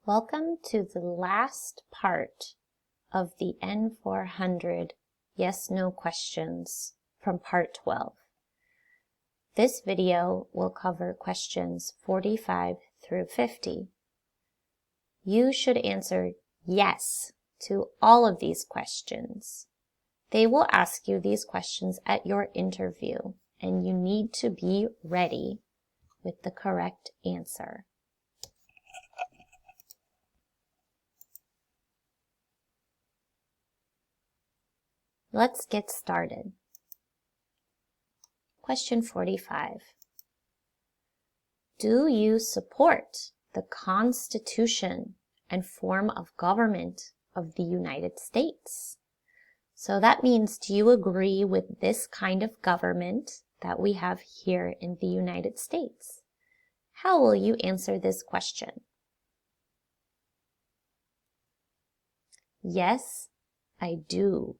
Welcome to the last part of the N400 yes/no questions from part 12. This video will cover questions 45 through 50. You should answer yes to all of these questions. They will ask you these questions at your interview, and you need to be ready with the correct answer. Let's get started. Question 45. Do you support the Constitution and form of government of the United States? So that means, do you agree with this kind of government that we have here in the United States? How will you answer this question? Yes, I do.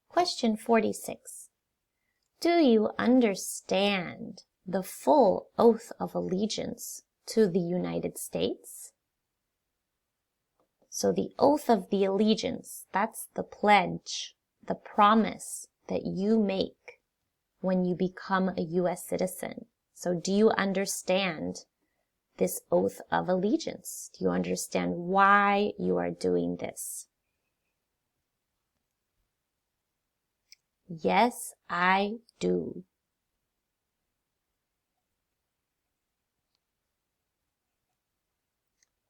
Question 46. Do you understand the full oath of allegiance to the United States? So the oath of the allegiance, that's the pledge, the promise that you make when you become a U.S. citizen. So do you understand this oath of allegiance? Do you understand why you are doing this? Yes, I do.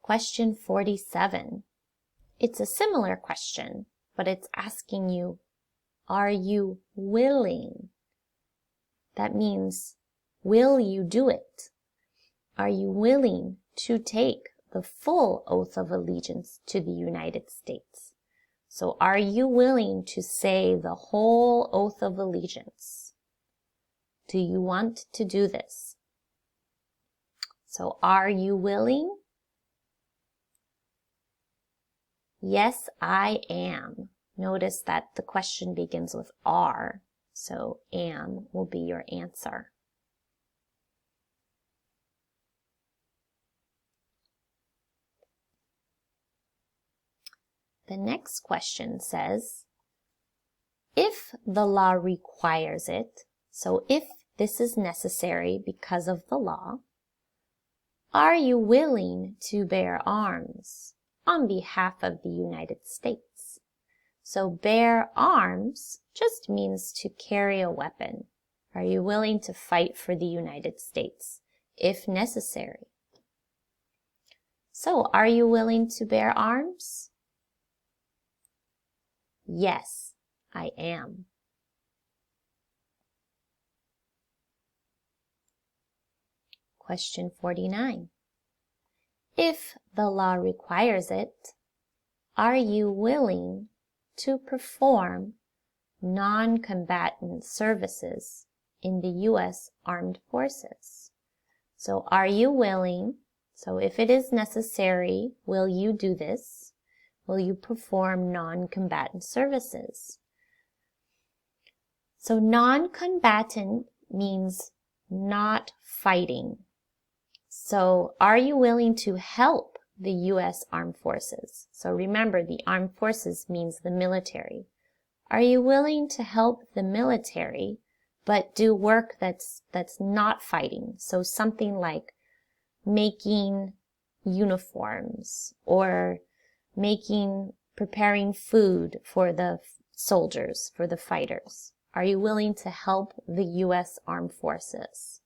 Question 47. It's a similar question, but it's asking you, are you willing? That means, will you do it? Are you willing to take the full oath of allegiance to the United States? So are you willing to say the whole oath of allegiance? Do you want to do this? So are you willing? Yes, I am. Notice that the question begins with are, so am will be your answer. The next question says, if the law requires it, so if this is necessary because of the law, are you willing to bear arms on behalf of the United States? So bear arms just means to carry a weapon. Are you willing to fight for the United States if necessary? So are you willing to bear arms? Yes, I am. Question 49. If the law requires it, are you willing to perform non-combatant services in the U.S. Armed Forces? So are you willing? So if it is necessary, will you do this? Will you perform non-combatant services? So non-combatant means not fighting. So are you willing to help the U.S. Armed Forces? So remember, the Armed Forces means the military. Are you willing to help the military, but do work that's not fighting? So something like making uniforms or preparing food for the soldiers, for the fighters. Are you willing to help the U.S. Armed Forces?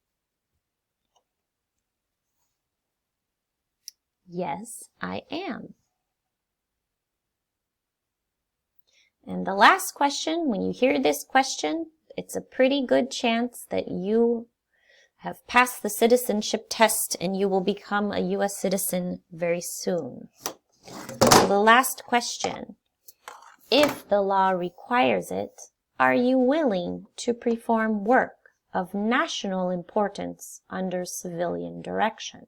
Yes, I am. And the last question, when you hear this question, it's a pretty good chance that you have passed the citizenship test and you will become a U.S. citizen very soon. So the last question, if the law requires it, are you willing to perform work of national importance under civilian direction?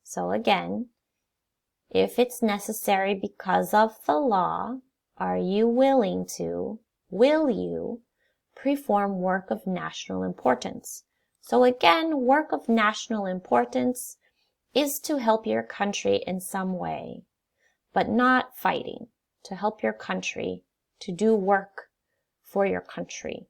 So again, if it's necessary because of the law, will you perform work of national importance. So again, work of national importance is to help your country in some way, but not fighting, to help your country, to do work for your country.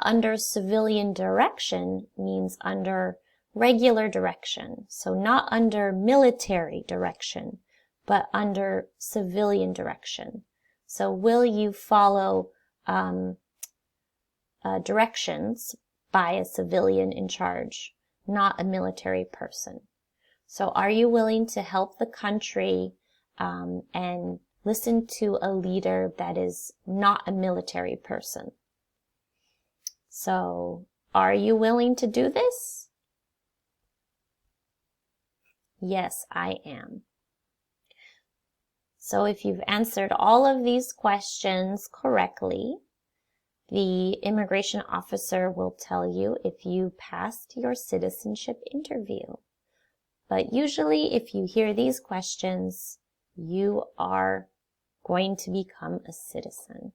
Under civilian direction means under regular direction, so not under military direction, but under civilian direction. So will you follow directions by a civilian in charge, not a military person? So are you willing to help the country and listen to a leader that is not a military person? So, are you willing to do this? Yes, I am. So if you've answered all of these questions correctly, the immigration officer will tell you if you passed your citizenship interview. But usually if you hear these questions, you are going to become a citizen.